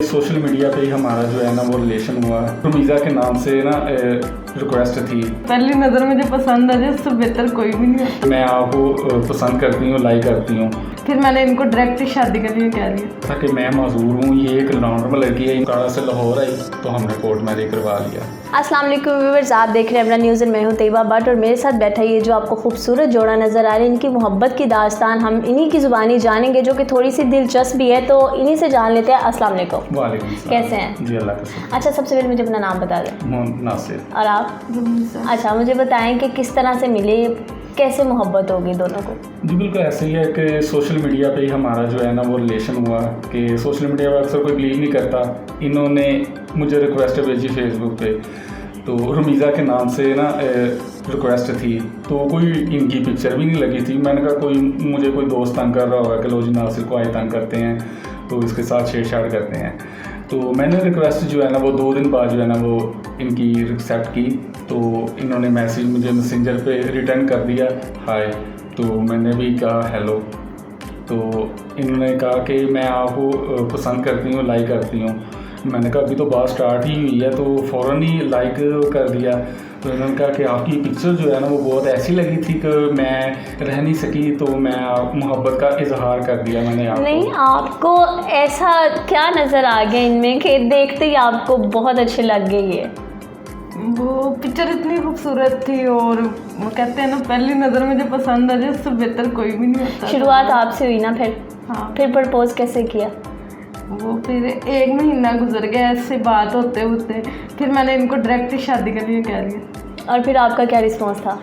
Social media पे ही हमारा जो है ना वो रिलेशन हुआ। रुमीज़ा के नाम से ना रिक्वेस्ट थी। पहली नज़र मुझे पसंद आ जाए उससे बेहतर कोई भी नहीं है। मैं आपको पसंद करती हूँ, लाइक करती हूँ। फिर मैंने इनको डायरेक्ट शादी के लिए कह दिया था कि मैं माजूर हूँ, ये एक नॉर्मल लड़की है, काड़ा से लाहौर आई, तो हमने कोर्ट मैरिज करवा लिया। अस्सलाम वालेकुम व्यूअर्स, आप देख रहे हैं अपना न्यूज़ एंड मैं हूँ तैयबा भट्ट और मेरे साथ बैठा ये जो आपको खूबसूरत जोड़ा नज़र आ रहा है, इनकी मोहब्बत की दास्तान हम इन्हीं की ज़ुबानी जानेंगे जो कि थोड़ी सी दिलचस्प भी है, तो इन्हीं से जान लेते हैं। अस्सलाम वालेकुम। वालेकुम सलाम। कैसे हैं? जी अल्लाह का शुक्र। अच्छा, सबसे पहले मुझे अपना नाम बता दें। मोहम्मद नासिर। और आप? अच्छा, मुझे बताएं कि किस तरह से मिले, कैसे मोहब्बत होगी दोनों को? जी बिल्कुल ऐसे ही है कि सोशल मीडिया पे ही हमारा जो है ना वो रिलेशन हुआ कि सोशल मीडिया पर अक्सर कोई बिलीव नहीं करता। इन्होंने मुझे रिक्वेस्ट भेजी फेसबुक पे, तो रुमीज़ा के नाम से ना रिक्वेस्ट थी, तो कोई इनकी पिक्चर भी नहीं लगी थी। मैंने कहा मुझे कोई दोस्त तंग कर रहा होगा कि लो जी नासिर को आए तंग करते हैं, तो इसके साथ छेड़छाड़ करते हैं। तो मैंने रिक्वेस्ट जो है ना वो 2 दिन बाद जो है ना वो इनकी एक्सेप्ट की, तो इन्होंने मैसेज मुझे मैसेंजर पे रिटर्न कर दिया हाय, तो मैंने भी कहा हेलो। तो इन्होंने कहा कि मैं आपको पसंद करती हूँ, लाइक करती हूँ। मैंने कहा अभी तो बात स्टार्ट ही हुई है, तो फ़ौरन ही लाइक कर दिया। तो इन्होंने कहा कि आपकी पिक्चर जो है ना वो बहुत ऐसी लगी थी कि मैं रह नहीं सकी, तो मैं मोहब्बत का इजहार कर दिया मैंने आपको। नहीं, आपको ऐसा क्या नज़र आ गया इनमें कि देखते ही आपको बहुत अच्छे लग गई है? वो पिक्चर इतनी खूबसूरत थी और वो कहते हैं ना पहली नज़र मुझे पसंद आ जाए उससे बेहतर कोई भी नहीं होता। शुरुआत आपसे हुई ना? फिर हाँ, फिर प्रपोज कैसे किया? वो फिर 1 महीना गुजर गया ऐसे बात होते होते, फिर मैंने इनको डायरेक्ट शादी के लिए कह दिया। और फिर आपका क्या रिस्पॉन्स था?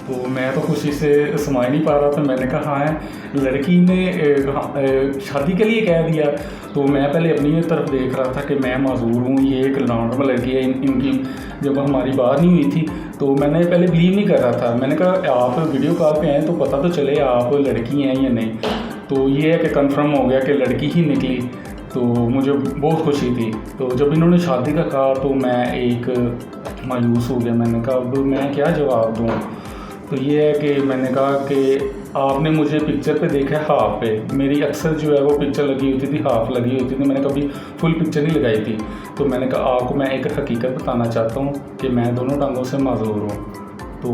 तो मैं तो खुशी से समाई नहीं पा रहा था। मैंने कहा हाँ, लड़की ने शादी के लिए कह दिया। तो मैं पहले अपनी तरफ देख रहा था कि मैं माजूर हूँ, ये एक नॉर्मल लड़की है। इनकी जब हमारी बात नहीं हुई थी तो मैंने पहले बिलीव नहीं कर रहा था। मैंने कहा आप वीडियो कॉल पे हैं तो पता तो चले आप लड़की हैं या नहीं। तो ये है कि कंफर्म हो गया कि लड़की ही निकली, तो मुझे बहुत खुशी थी। तो जब इन्होंने शादी का कहा तो मैं एक मायूस हो गया। मैंने कहा अब मैं क्या जवाब दूँ। तो ये है कि मैंने कहा कि आपने मुझे पिक्चर पे देखा है हाफ पे, मेरी अक्सर जो है वो पिक्चर लगी होती थी, हाफ लगी होती थी, मैंने कभी फुल पिक्चर नहीं लगाई थी। तो मैंने कहा आपको मैं एक हकीकत बताना चाहता हूँ कि मैं दोनों टांगों से माजूर हूँ। तो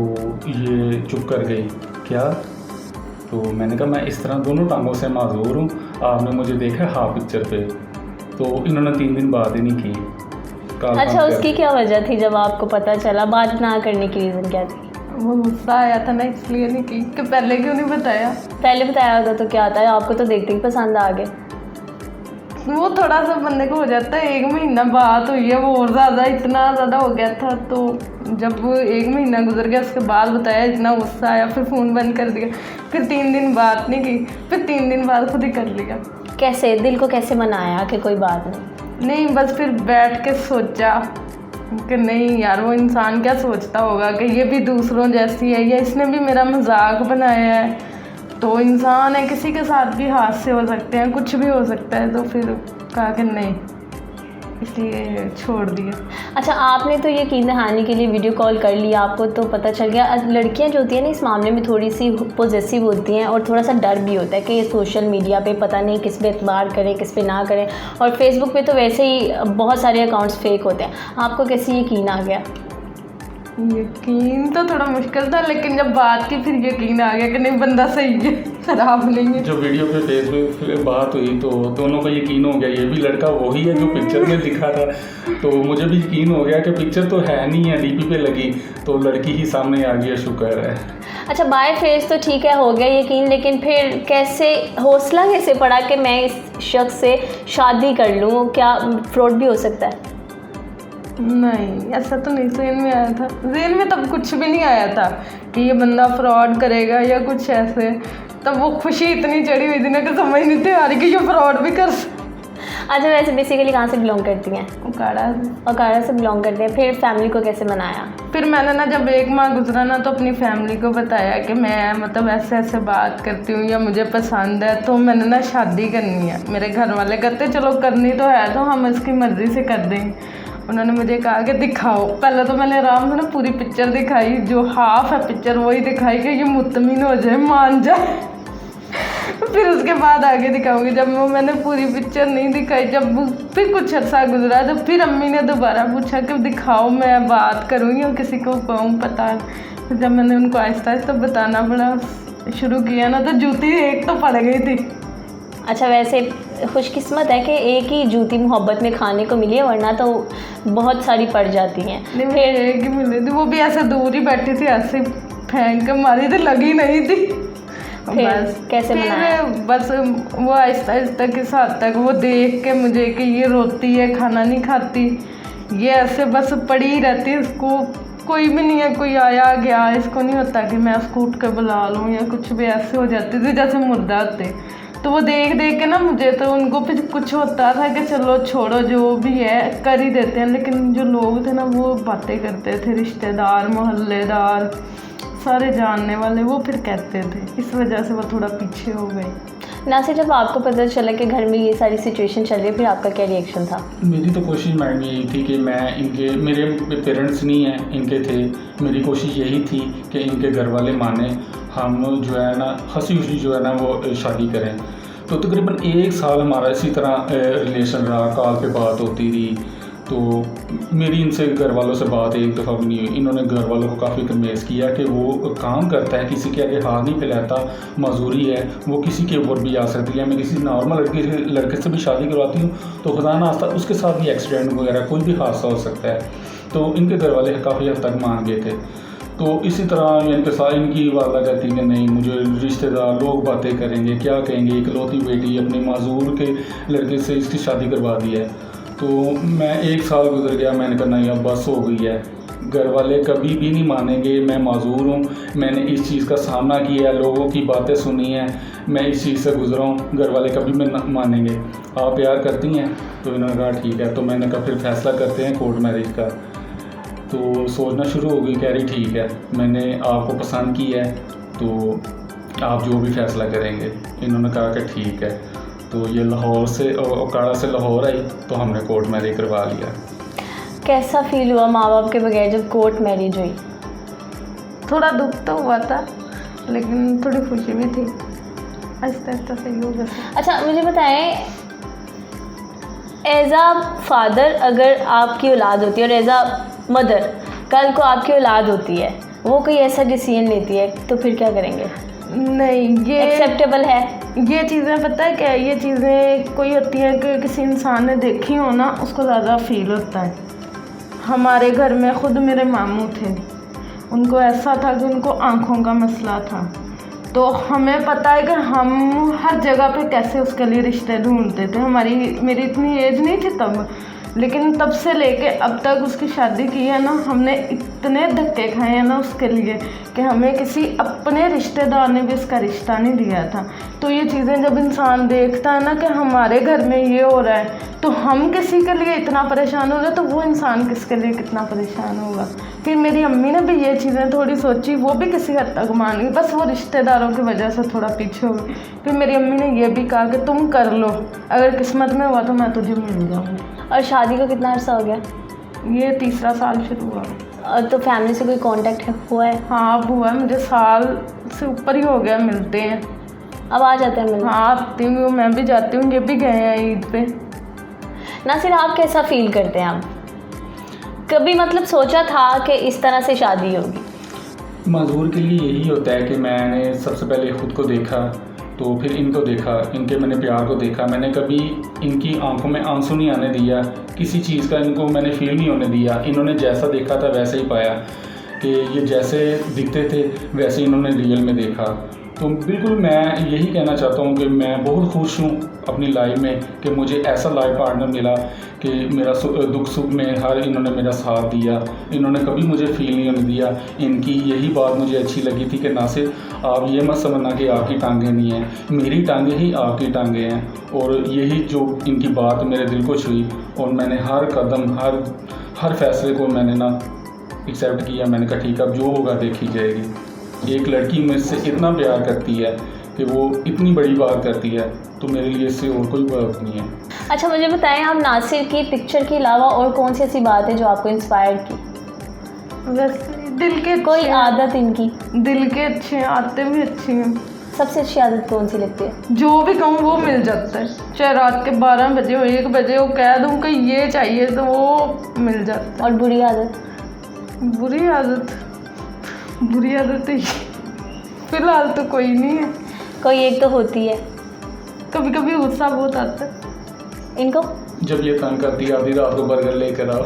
ये चुप कर गई। क्या? तो मैंने कहा मैं इस तरह दोनों टांगों से माजूर हूँ, आपने मुझे देखा हाफ पिक्चर पे। तो इन्होंने 3 दिन बाद ही नहीं की। अच्छा, उसकी क्या वजह थी जब आपको पता चला? बात ना करने की रीज़न क्या थी? वो गुस्सा आया था ना, इसलिए नहीं की कि पहले क्यों नहीं बताया। पहले बताया होता तो क्या आता है, आपको तो देखते ही पसंद आ गए। वो थोड़ा सा बंदे को हो जाता है, 1 महीना बात हुई है, वो और ज़्यादा इतना ज़्यादा हो गया था। तो जब वो 1 महीना गुजर गया उसके बाद बताया, इतना गुस्सा आया, फिर फ़ोन बंद कर दिया। फिर 3 दिन बात नहीं की, फिर 3 दिन बाद खुद ही कर लिया। कैसे दिल को कैसे मनाया कि कोई बात नहीं, बस फिर बैठ के सोचा कि नहीं यार, वो इंसान क्या सोचता होगा कि ये भी दूसरों जैसी है या इसने भी मेरा मजाक बनाया है। तो इंसान है, किसी के साथ भी हादसे हो सकते हैं, कुछ भी हो सकता है। तो फिर कहा कि नहीं, इसलिए छोड़ दिया। अच्छा, आपने तो यकीन दहानी के लिए वीडियो कॉल कर लिया, आपको तो पता चल गया। लड़कियां जो होती हैं ना इस मामले में थोड़ी सी पॉजेसिव होती हैं और थोड़ा सा डर भी होता है कि ये सोशल मीडिया पे पता नहीं किस पे एतबार करें किस पे ना करें, और फेसबुक पे तो वैसे ही बहुत सारे अकाउंट्स फेक होते हैं। आपको कैसे यकीन आ गया? यकीन तो थोड़ा मुश्किल था, लेकिन जब बात की फिर यकीन आ गया कि नहीं, बंदा सही है, खराब नहीं है। जो वीडियो पे फेसबुक पे बात हुई तो दोनों को यकीन हो गया ये भी लड़का वही है जो पिक्चर में दिखा था। तो मुझे भी यकीन हो गया कि पिक्चर तो है नहीं है, डीपी पे लगी, तो लड़की ही सामने आ गई, शुक्र है। अच्छा, बाय फेस तो ठीक है, हो गया यकीन, लेकिन फिर कैसे हौसला कैसे पड़ा कि मैं इस शख्स से शादी कर लूँ? क्या फ्रॉड भी हो सकता है? नहीं, ऐसा तो नहीं ज़हन में आया था। ज़हन में तब कुछ भी नहीं आया था कि ये बंदा फ्रॉड करेगा या कुछ ऐसे। तब वो खुशी इतनी चढ़ी हुई थी ना कि समझ नहीं थी आ रही कि ये फ्रॉड भी कर। अच्छा, वैसे बेसिकली कहाँ से बिलोंग करती हैं? उकाड़ा से बिलोंग करते हैं। फिर फैमिली को कैसे मनाया? फिर मैंने ना जब 1 माह गुजरा ना तो अपनी फैमिली को बताया कि मैं मतलब ऐसे ऐसे बात करती हूँ या मुझे पसंद है, तो मैंने ना शादी करनी है। मेरे घर वाले कहते चलो करनी तो है तो हम इसकी मर्ज़ी से कर देंगे। उन्होंने मुझे कहा कि दिखाओ। पहले तो मैंने आराम से ना पूरी पिक्चर दिखाई, जो हाफ है पिक्चर वही दिखाई कि ये मुतमिन हो जाए, मान जाए। फिर उसके बाद आगे दिखाऊंगी। जब वो मैंने पूरी पिक्चर नहीं दिखाई, जब फिर कुछ अर्सा गुजरा, तो फिर अम्मी ने दोबारा पूछा कि दिखाओ, मैं बात करूँगी और किसी को कहूँ पता। तो जब मैंने उनको आहिस्ता आहिस्ता बताना पड़ा शुरू किया ना, तो जूती एक तो पड़ गई थी। अच्छा, वैसे खुशकिस्मत है कि एक ही जूती मोहब्बत में खाने को मिली है, वरना तो बहुत सारी पड़ जाती हैं। नहीं, फिर एक ही मिली थी, वो भी ऐसे दूर ही बैठी थी, ऐसे फेंक के मारी थी, लगी नहीं थी। फिर कैसे मनाया? बस वो आहिस्ता आहिस्ता किस हद तक वो देख के मुझे कि ये रोती है, खाना नहीं खाती, ये ऐसे बस पड़ी ही रहती है, इसको कोई भी नहीं है, कोई आया गया, इसको नहीं होता कि मैं उसको उठ कर बुला लूँ या कुछ भी, ऐसे हो जाती थी जैसे मुर्दा होते। तो वो देख देख के ना मुझे, तो उनको फिर कुछ होता था कि चलो छोड़ो, जो भी है कर ही देते हैं। लेकिन जो लोग थे ना वो बातें करते थे, रिश्तेदार, मोहल्लेदार, सारे जानने वाले, वो फिर कहते थे, इस वजह से वो थोड़ा पीछे हो गए। नासिर, जब आपको पता चला कि घर में ये सारी सिचुएशन चल रही है, फिर आपका क्या रिएक्शन था? मेरी तो कोशिश माइंड में यही थी कि मैं इनके, मेरे पेरेंट्स नहीं हैं, इनके थे, मेरी कोशिश यही थी कि इनके घर वाले माने, हम जो है ना हंसी खुशी जो है ना वो शादी करें। तो तकरीबन 1 साल हमारा इसी तरह रिलेशन रहा, कॉल पे बात होती रही। तो मेरी इनसे घर वालों से बात एक दफ़ा भी नहीं हुई। इन्होंने घर वालों को काफ़ी कन्वेंस किया कि वो काम करता है, किसी के आगे हाथ नहीं फैलाता, मजदूरी है, वो किसी के ऊपर भी आ सकती है। मैं किसी नॉर्मल लड़के से भी शादी करवाती हूँ तो खुदा ना आस्ता उसके साथ भी एक्सीडेंट वगैरह कोई भी हादसा हो सकता है। तो इनके घर वाले काफ़ी हद तक मान गए थे। तो इसी तरह इनके साथ इनकी वाला कहती कि नहीं, मुझे रिश्तेदार लोग बातें करेंगे, क्या कहेंगे, इकलौती बेटी अपने माजूर के लड़के से इसकी शादी करवा दी है। तो मैं 1 साल गुजर गया, मैंने कहा नहीं अब बस हो गई है, घर वाले कभी भी नहीं मानेंगे, मैं माजूर हूँ, मैंने इस चीज़ का सामना किया है, लोगों की बातें सुनी हैं, मैं इस चीज़ से गुजरा हूँ, घर वाले कभी भी नहीं मानेंगे। आप प्यार करती हैं? तो इन्होंने कहा ठीक है। तो मैंने कहा फिर फैसला करते हैं कोर्ट मैरिज का। तो सोचना शुरू हो गई, कह रही ठीक है, मैंने आपको पसंद किया है तो आप जो भी फैसला करेंगे। इन्होंने कहा कि ठीक है। तो ये लाहौर से, ओकाड़ा से लाहौर आई, तो हमने कोर्ट मैरिज करवा लिया। कैसा फील हुआ माँ बाप के बगैर जब कोर्ट मैरिज हुई? थोड़ा दुख तो हुआ था, लेकिन थोड़ी खुशी भी थी, आहिस्ता आहिस्ता सही हो गया। अच्छा, मुझे बताएं, एज आ फादर अगर आपकी औलाद होती है और एज आ मदर कल को आपकी औलाद होती है, वो कोई ऐसा डिसीजन लेती है, तो फिर क्या करेंगे? नहीं, ये एक्सेप्टेबल है? ये चीज़ें पता है क्या है, ये चीज़ें कोई होती हैं कि किसी इंसान ने देखी हो ना, उसको ज़्यादा फील होता है। हमारे घर में खुद मेरे मामू थे, उनको ऐसा था कि उनको आँखों का मसला था। तो हमें पता है कि हम हर जगह पे कैसे उसके लिए रिश्ते ढूंढते थे। मेरी इतनी एज नहीं थी तब, लेकिन तब से लेके अब तक उसकी शादी की है ना, हमने इतने धक्के खाए हैं ना उसके लिए कि हमें किसी अपने रिश्तेदार ने भी उसका रिश्ता नहीं दिया था। तो ये चीज़ें जब इंसान देखता है ना कि हमारे घर में ये हो रहा है, तो हम किसी के लिए इतना परेशान हो रहे, तो वो इंसान किसके लिए कितना परेशान होगा। फिर मेरी अम्मी ने भी ये चीज़ें थोड़ी सोची, वो भी किसी हद तक मान गई, बस वो रिश्तेदारों की वजह से थोड़ा पीछे हो गई। फिर मेरी अम्मी ने ये भी कहा कि तुम कर लो, अगर किस्मत में हुआ तो मैं तुझे मिल जाऊँगी। और शादी को कितना अर्सा हो गया? ये 3रा साल शुरू हुआ। तो फैमिली से कोई कांटेक्ट हुआ है? हाँ, अब हुआ है, मुझे साल से ऊपर ही हो गया, मिलते हैं। अब आ जाते हैं मिलने? हाँ, आती हूँ, मैं भी जाती हूँ, ये भी गए हैं ईद पे। नासिर, आप कैसा फील करते हैं? आप कभी मतलब सोचा था कि इस तरह से शादी होगी? मजदूर के लिए यही होता है कि मैंने सबसे पहले ख़ुद को देखा, तो फिर इनको देखा, इनके मैंने प्यार को देखा। मैंने कभी इनकी आंखों में आंसू नहीं आने दिया, किसी चीज़ का इनको मैंने फील नहीं होने दिया। इन्होंने जैसा देखा था वैसे ही पाया कि ये जैसे दिखते थे वैसे इन्होंने रियल में देखा। तो बिल्कुल मैं यही कहना चाहता हूँ कि मैं बहुत खुश हूँ अपनी लाइफ में कि मुझे ऐसा लाइफ पार्टनर मिला कि मेरा दुख सुख में हर इन्होंने मेरा साथ दिया। इन्होंने कभी मुझे फील नहीं होने दिया। इनकी यही बात मुझे अच्छी लगी थी कि नासिर, आप ये मत समझना कि आपकी टांगें नहीं हैं, मेरी टांगें ही आपकी टांगें हैं। और यही जो इनकी बात मेरे दिल को छुई, और मैंने हर कदम हर फैसले को मैंने ना एक्सेप्ट किया। मैंने कहा ठीक है, अब जो होगा देखी जाएगी। एक लड़की मुझसे इतना प्यार करती है कि वो इतनी बड़ी बात करती है, तो मेरे लिए इससे और कोई बात नहीं है। अच्छा, मुझे बताएं, आप नासिर की पिक्चर के अलावा और कौन सी ऐसी बात है जो आपको इंस्पायर की? वैसे दिल के कोई आदत इनकी? दिल के अच्छे हैं, आदतें भी अच्छी हैं। सबसे अच्छी आदत कौन सी लगती है? जो भी कहूँ वो मिल जाता है, चाहे रात के 12 बजे हो 1 बजे हो, कह दूँ कि ये चाहिए तो वो मिल जाता और बुरी आदत? है। बुरी आदत है फिलहाल तो कोई नहीं है। कोई एक तो होती है। कभी कभी गुस्सा बहुत आता है। इनको जब ये तंग करती है आधी रात को बर्गर लेकर आओ।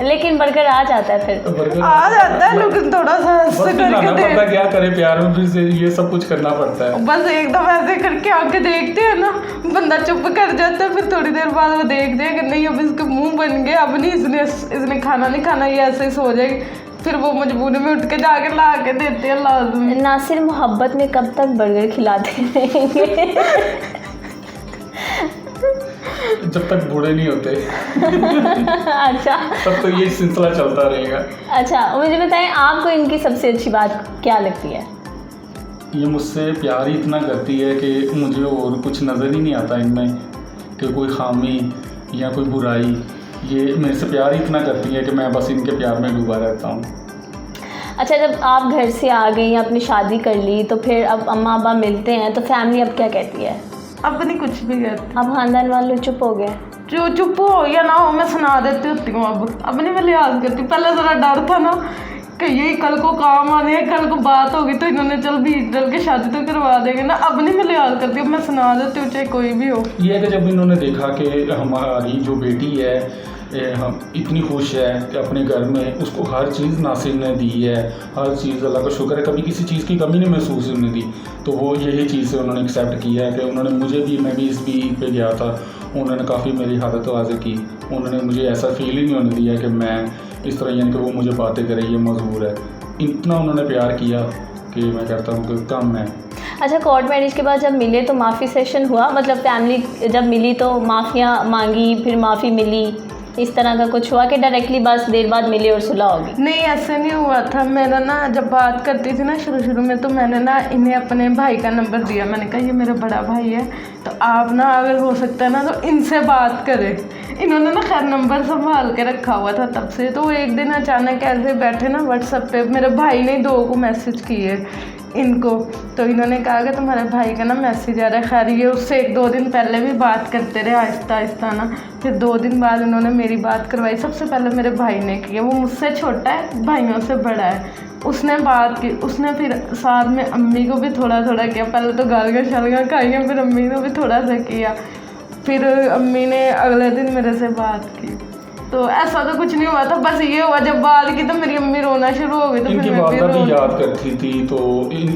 लेकिन बर्गर आ जाता है फिर। बर्गर आ जाता है लेकिन थोड़ा सा ऐसे बस खिलाना करके पड़ता है, दे, क्या करे प्यार में फिर से ये सब कुछ करना पड़ता है। बस एकदम ऐसे करके आके देखते हैं ना, बंदा चुप कर जाता है। फिर थोड़ी देर बाद वो देखते हैं कि नहीं अब इसका मुंह बन गया, अब नहीं इसने खाना नहीं खाना, ये ऐसे ही सो जाएगी। फिर वो मजबूरी में उठ के जाके ला के देते हैं लाजमी। नासिर मोहब्बत में कब तक बर्गर खिलाते रहेंगे? जब तक बूढ़े नहीं होते अच्छा तब तो ये सिलसिला चलता रहेगा। अच्छा, मुझे बताएं आपको इनकी सबसे अच्छी बात क्या लगती है? ये मुझसे प्यार ही इतना करती है कि मुझे और कुछ नज़र ही नहीं आता इनमें कि कोई खामी या कोई बुराई। ये मेरे से प्यार ही इतना करती है कि मैं बस इनके प्यार में डूबा रहता हूँ। अच्छा, जब आप घर से आ गई, अपनी शादी कर ली, तो फिर अब अम्मा अब्बा मिलते हैं तो फैमिली अब क्या कहती है? अब नहीं कुछ भी कहती। अब खानदान वाले चुप हो गए? जो चुप हो या ना हो मैं सुना देती होती हूँ। अब नहीं मैं लिहाज करती। पहले ज़रा डर था ना कि यही कल को काम आने है, कल को बात होगी तो इन्होंने चल भी डल के शादी तो करवा देंगे ना। अब नहीं मैं लिहाज करती, अब मैं सुना देती हूँ चाहे कोई भी हो। ये है कि जब इन्होंने देखा कि हमारी जो बेटी है हम इतनी खुश है कि अपने घर में, उसको हर चीज़ नासिर ने दी है, हर चीज़ अल्लाह का शुक्र है, कभी किसी चीज़ की कमी नहीं महसूस होने दी। तो वो यही चीज़ से उन्होंने एक्सेप्ट किया है कि उन्होंने मुझे भी, मैं भी इस ईद पे गया था, उन्होंने काफ़ी मेरी हालत वाज़े की। उन्होंने मुझे ऐसा फील ही नहीं होने दिया कि मैं इस तरह, यानी कि वो मुझे बातें करे ये मजबूर है। इतना उन्होंने प्यार किया कि मैं कहता हूँ कि कम है। अच्छा, कोर्ट मैरिज के बाद जब मिले तो माफ़ी सेशन हुआ? मतलब फैमिली जब मिली तो माफ़ियाँ मांगी, फिर माफ़ी मिली, इस तरह का कुछ हुआ कि डायरेक्टली बस देर बाद मिले और सुलह होगी? नहीं, ऐसे नहीं हुआ था। मेरा ना जब बात करती थी ना शुरू में, तो मैंने ना इन्हें अपने भाई का नंबर दिया। मैंने कहा ये मेरा बड़ा भाई है, तो आप ना अगर हो सकता है ना तो इनसे बात करें। इन्होंने ना खैर नंबर संभाल के रखा हुआ था तब से। तो एक दिन अचानक ऐसे बैठे ना व्हाट्सएप पे, मेरे भाई ने 2 को मैसेज किए इनको, तो इन्होंने कहा कि तुम्हारे भाई का ना मैसेज आ रहा है। खैर ये उससे 1-2 दिन पहले भी बात करते रहे आहिस्ता आहिस्ता ना। फिर 2 दिन बाद इन्होंने मेरी बात करवाई। सबसे पहले मेरे भाई ने किया, वो मुझसे छोटा है, भाइयों से बड़ा है। उसने बात की, उसने फिर साथ में अम्मी को भी थोड़ा किया। पहले तो गालियाँ शालियाँ खाई, फिर अम्मी ने भी थोड़ा सा किया। फिर अम्मी ने अगले दिन मेरे से बात की। तो ऐसा तो कुछ नहीं हुआ था, बस ये हुआ जब बात की तो मेरी अम्मी रोना शुरू हो गई। तो इनकी फिर मैं वालदा भी भी याद करती थी, तो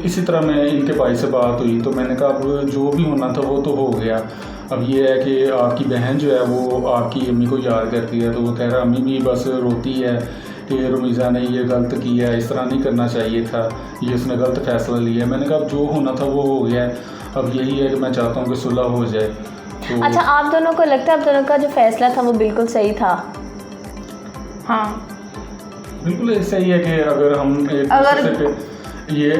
इसी तरह मैं इनके भाई से बात हुई तो मैंने कहा अब जो भी होना था वो तो हो गया। अब ये है कि आपकी बहन जो है वो आपकी अम्मी को याद करती है, तो वो कह रहा अम्मी भी बस रोती है कि रमीज़ा ने ये गलत किया है, इस तरह नहीं करना चाहिए था, ये उसने गलत फैसला लिया। मैंने कहा अब जो होना था वो हो गया है, अब यही है कि मैं चाहता हूँ कि सुलह हो जाए। तो अच्छा, आप दोनों को लगता है आप दोनों का जो फैसला था वो बिल्कुल सही था? हाँ, बिल्कुल ऐसा ही है कि अगर हम एक दूसरे पे ये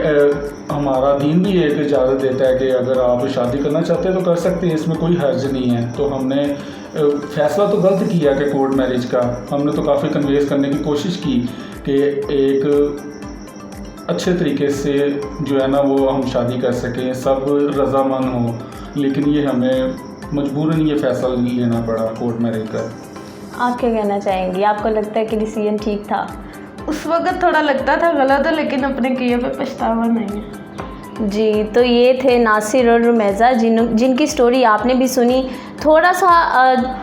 हमारा दीन भी एक इजाज़त देता है कि अगर आप शादी करना चाहते हैं तो कर सकते हैं, इसमें कोई हर्ज नहीं है। तो हमने फैसला तो गलत किया कि कोर्ट मैरिज का, हमने तो काफ़ी कन्वेंस करने की कोशिश की कि एक अच्छे तरीके से जो है ना वो हम शादी कर सकें, सब रज़ामंद हो। लेकिन ये हमें मजबूरन ये फैसला लेना पड़ा कोर्ट मैरिज का। आप क्या कहना चाहेंगी? आपको लगता है कि डिसीजन ठीक था? उस वक्त थोड़ा लगता था गलत है, लेकिन अपने किए पे पछतावा नहीं है। जी, तो ये थे नासिर और रुमैज़ा जिनकी स्टोरी आपने भी सुनी। थोड़ा सा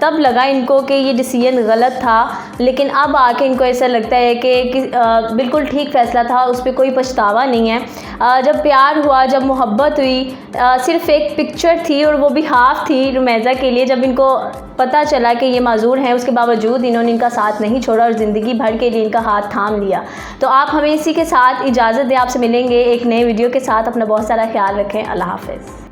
तब लगा इनको कि ये डिसीजन गलत था, लेकिन अब आके इनको ऐसा लगता है कि बिल्कुल ठीक फ़ैसला था, उस पर कोई पछतावा नहीं है। जब प्यार हुआ, जब मोहब्बत हुई, सिर्फ़ एक पिक्चर थी और वो भी हाफ़ थी रुमैज़ा के लिए। जब इनको पता चला कि ये माजूर हैं, उसके बावजूद इन्होंने इनका साथ नहीं छोड़ा और ज़िंदगी भर के लिए इनका हाथ थाम लिया। तो आप हमें इसी के साथ इजाज़त दें, आपसे मिलेंगे एक नए वीडियो के साथ। अपना बहुत सारा ख्याल रखें। अल्लाह हाफ़िज़।